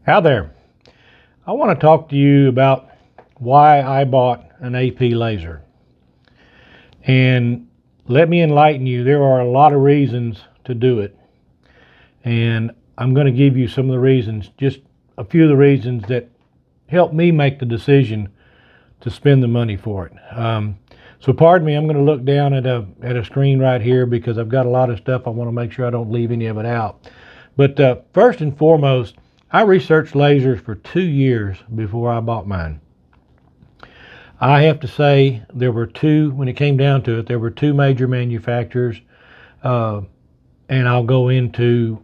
Hi there. I want to talk to you about why I bought an AP laser. And let me enlighten you, there are a lot of reasons to do it. And I'm going to give you some of the reasons, just a few of the reasons that helped me make the decision to spend the money for it. So pardon me, I'm going to look down at a screen right here because I've got a lot of stuff. I want to make sure I don't leave any of it out. But first and foremost, I researched lasers for 2 years before I bought mine. I have to say there were two, when it came down to it, there were two major manufacturers, and I'll go into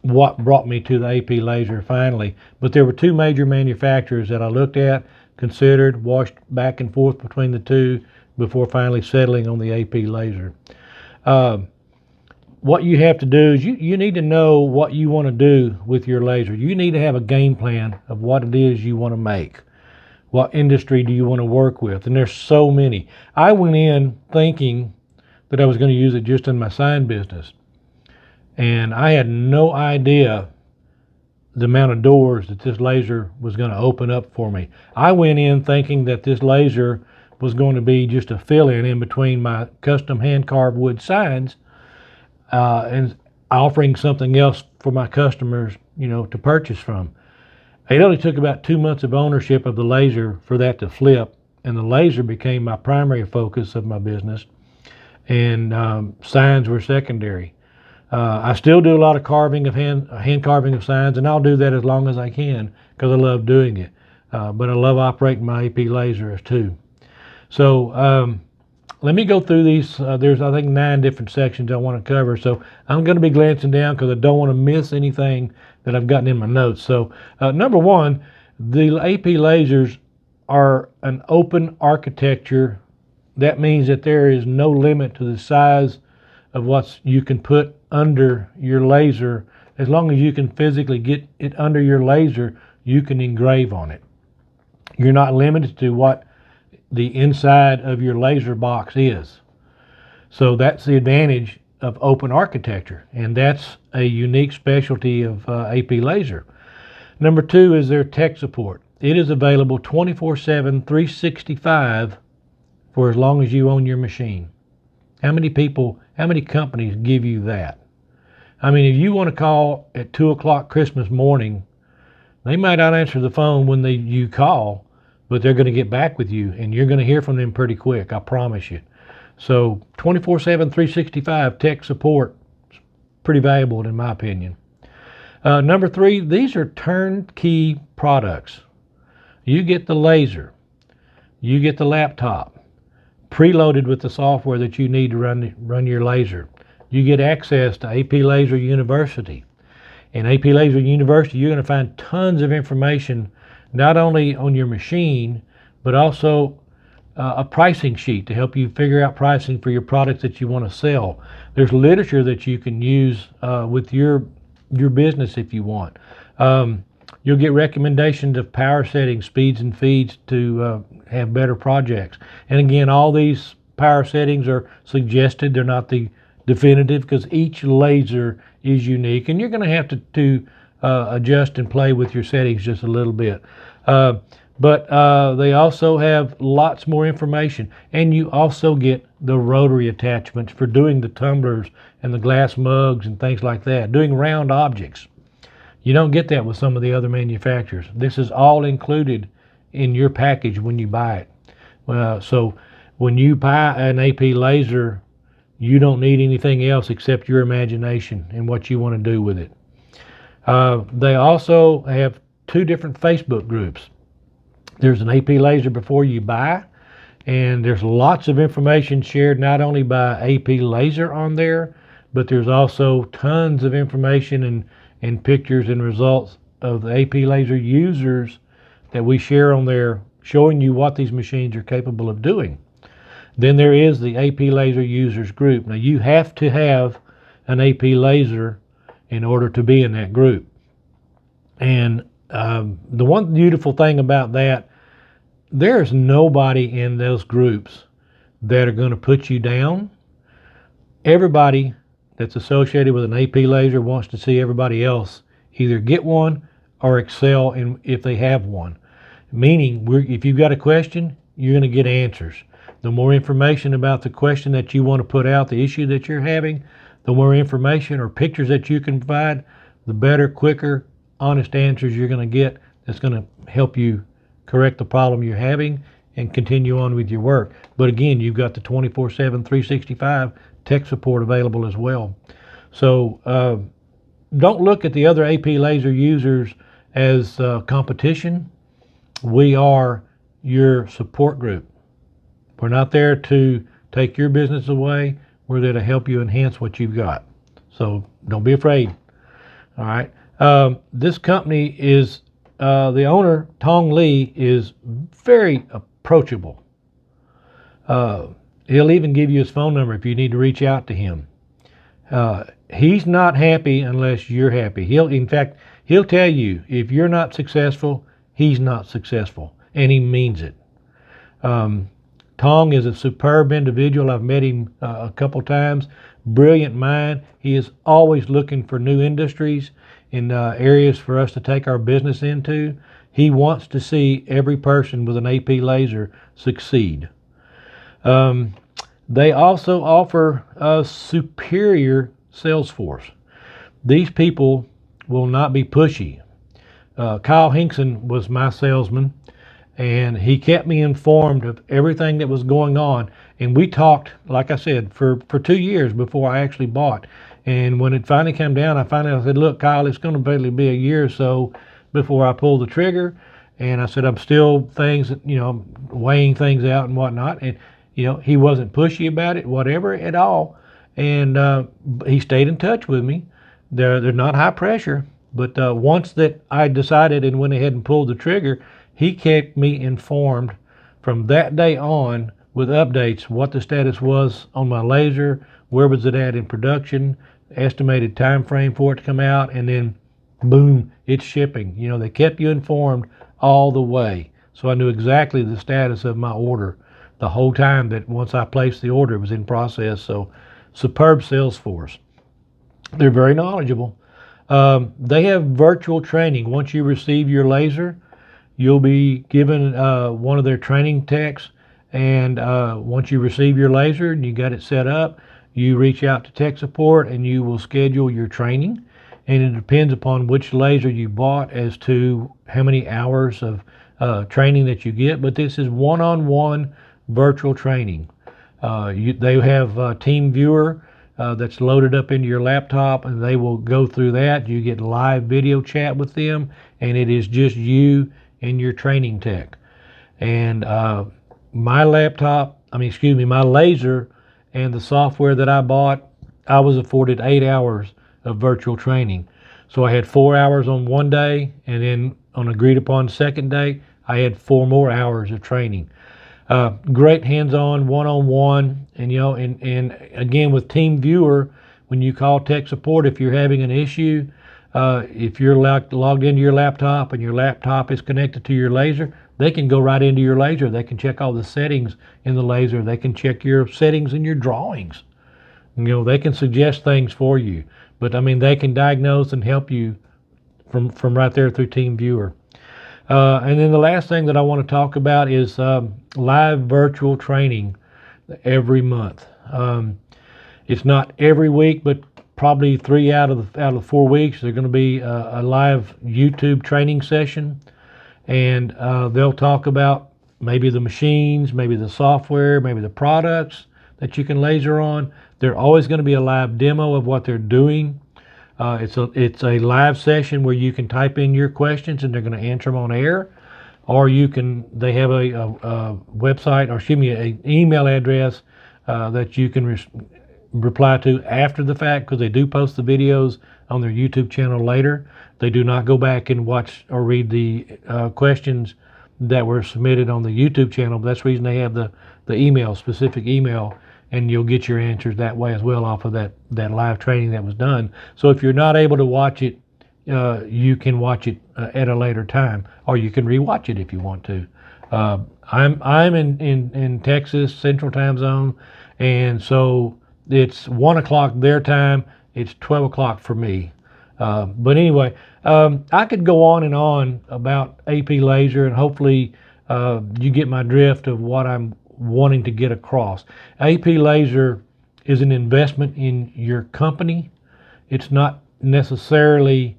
what brought me to the AP laser finally. But there were two major manufacturers that I looked at, considered, washed back and forth between the two before finally settling on the AP laser. What you have to do is you need to know what you want to do with your laser. You need to have a game plan of what it is you want to make. What industry do you want to work with? And there's so many. I went in thinking that I was going to use it just in my sign business. And I had no idea the amount of doors that this laser was going to open up for me. I went in thinking that this laser was going to be just a fill-in in between my custom hand-carved wood signs, and offering something else for my customers, to purchase from. It only took about 2 months of ownership of the laser for that to flip, and the laser became my primary focus of my business, and signs were secondary. I still do a lot of carving of hand carving of signs, and I'll do that as long as I can because I love doing it. But I love operating my AP lasers too. So let me go through these. There's, I think, 9 different sections I want to cover. So I'm going to be glancing down because I don't want to miss anything that I've gotten in my notes. So number one, the AP lasers are an open architecture. That means that there is no limit to the size of what you can put under your laser. As long as you can physically get it under your laser, you can engrave on it. You're not limited to what the inside of your laser box is. So that's the advantage of open architecture, and that's a unique specialty of AP laser. Number 2 is their tech support. It is available 24/7, 365 for as long as you own your machine. How many companies give you that? I mean, if you want to call at 2 o'clock Christmas morning, they might not answer the phone when you call, but they're going to get back with you, and you're going to hear from them pretty quick, I promise you. So 24/7, 365 tech support is pretty valuable in my opinion. Number 3, these are turnkey products. You get the laser, you get the laptop, preloaded with the software that you need to run your laser. You get access to AP Laser University. In AP Laser University, you're going to find tons of information, not only on your machine, but also a pricing sheet to help you figure out pricing for your products that you want to sell. There's literature that you can use with your business if you want. You'll get recommendations of power settings, speeds and feeds to have better projects. And again, all these power settings are suggested. They're not the definitive because each laser is unique, and you're going to have to adjust and play with your settings just a little bit. But they also have lots more information, and you also get the rotary attachments for doing the tumblers and the glass mugs and things like that, doing round objects. You don't get that with some of the other manufacturers. This is all included in your package when you buy it. So when you buy an AP laser, you don't need anything else except your imagination and what you want to do with it. They also have 2 different Facebook groups. There's an AP laser before you buy, and there's lots of information shared not only by AP laser on there, but there's also tons of information and pictures and results of the AP laser users that we share on there, showing you what these machines are capable of doing. Then there is the AP Laser Users Group. Now you have to have an AP laser in order to be in that group. And the one beautiful thing about that, there's nobody in those groups that are going to put you down. Everybody that's associated with an AP laser wants to see everybody else either get one or excel in if they have one. Meaning, if you've got a question, you're going to get answers. The more information about the question that you want to put out, the issue that you're having, the more information or pictures that you can provide, the better, quicker, honest answers you're going to get. That's going to help you correct the problem you're having and continue on with your work. But again, you've got the 24/7, 365 tech support available as well. So don't look at the other AP Lazer users as competition. We are your support group. We're not there to take your business away. We're there to help you enhance what you've got. So don't be afraid. All right. This company is, the owner, Tong Lee, is very approachable. He'll even give you his phone number if you need to reach out to him. He's not happy unless you're happy. In fact, he'll tell you if you're not successful, he's not successful, and he means it. Tong is a superb individual. I've met him a couple times. Brilliant mind. He is always looking for new industries and areas for us to take our business into. He wants to see every person with an AP Lazer succeed. They also offer a superior sales force. These people will not be pushy. Kyle Hinkson was my salesman, and he kept me informed of everything that was going on. And we talked, like I said, for 2 years before I actually bought. And when it finally came down, I said, look, Kyle, it's going to barely be a year or so before I pull the trigger. And I said, I'm still weighing things out and whatnot. And, he wasn't pushy about it, whatever at all. And he stayed in touch with me. They're not high pressure. But once that I decided and went ahead and pulled the trigger, he kept me informed from that day on with updates, what the status was on my Lazer, where was it at in production, estimated time frame for it to come out, and then boom, it's shipping. They kept you informed all the way. So I knew exactly the status of my order the whole time that once I placed the order, it was in process. So superb sales force. They're very knowledgeable. They have virtual training. Once you receive your Lazer, you'll be given one of their training techs, and once you receive your Lazer and you got it set up, you reach out to tech support and you will schedule your training. And it depends upon which Lazer you bought as to how many hours of training that you get. But this is one-on-one virtual training. They have Team Viewer that's loaded up into your laptop, and they will go through that. You get live video chat with them, and it is just you and your training tech. And my Lazer and the software that I bought, I was afforded 8 hours of virtual training. So I had 4 hours on one day, and then on agreed upon second day, I had 4 more hours of training. Great hands-on, one-on-one, and again with Team Viewer, when you call tech support, if you're having an issue, if you're logged into your laptop and your laptop is connected to your Lazer, they can go right into your Lazer. They can check all the settings in the Lazer. They can check your settings in your drawings. They can suggest things for you. But they can diagnose and help you from right there through Team Viewer. And then the last thing that I want to talk about is live virtual training every month. It's not every week, but probably 3 out of the 4 weeks, there's going to be a live YouTube training session, and they'll talk about maybe the machines, maybe the software, maybe the products that you can laser on. There's always going to be a live demo of what they're doing. It's a live session where you can type in your questions and they're going to answer them on air, or they have a website, or an email address that you can reply to after the fact, because they do post the videos on their YouTube channel later. They do not go back and watch or read the questions that were submitted on the YouTube channel. But that's the reason they have the specific email, and you'll get your answers that way as well off of that live training that was done. So if you're not able to watch it, you can watch it at a later time, or you can rewatch it if you want to. I'm in Texas Central Time Zone, and so it's 1 o'clock their time. It's 12 o'clock for me. But anyway, I could go on and on about AP Laser, and hopefully you get my drift of what I'm wanting to get across. AP Laser is an investment in your company. It's not necessarily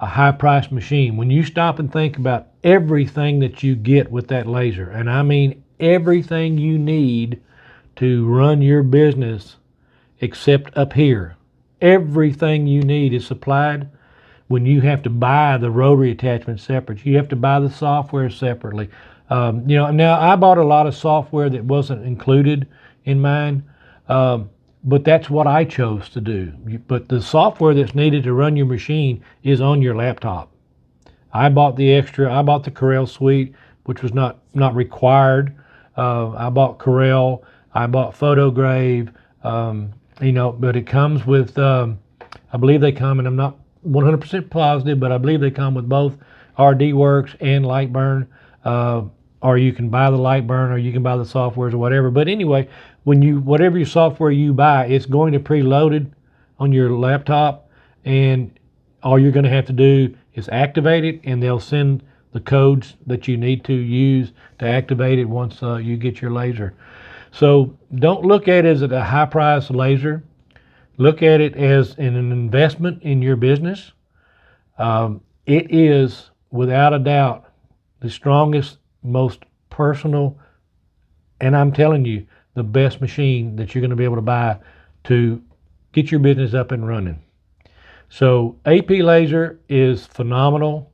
a high priced machine. When you stop and think about everything that you get with that laser, and I mean everything you need to run your business except up here, everything you need is supplied. When you have to buy the rotary attachment separate, you have to buy the software separately. Now I bought a lot of software that wasn't included in mine, but that's what I chose to do. But the software that's needed to run your machine is on your laptop. I bought the extra. I bought the Corel suite, which was not required. I bought Corel. I bought Photograve. But it comes with. I believe they come, and I'm not 100% positive, but I believe they come with both RDWorks and Lightburn. Or you can buy the Lightburn, or you can buy the softwares or whatever. But anyway, whatever your software you buy, it's going to preloaded on your laptop, and all you're going to have to do is activate it, and they'll send the codes that you need to use to activate it once you get your laser. So don't look at it as a high price laser. Look at it as an investment in your business. It is, without a doubt, the strongest, most personal, and I'm telling you, the best machine that you're going to be able to buy to get your business up and running. So AP Laser is phenomenal.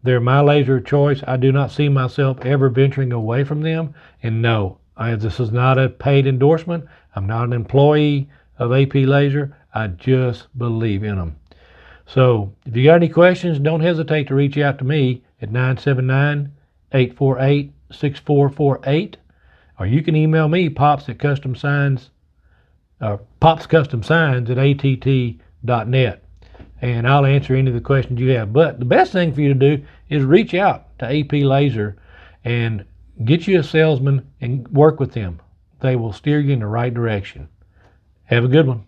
They're my laser of choice. I do not see myself ever venturing away from them. And no, this is not a paid endorsement. I'm not an employee of AP Laser. I just believe in them. So if you got any questions, don't hesitate to reach out to me at 979-848-6448, or you can email me, Pops at Custom Signs, Pops Custom Signs at att.net, and I'll answer any of the questions you have. But the best thing for you to do is reach out to AP Laser and get you a salesman and work with them. They will steer you in the right direction. Have a good one.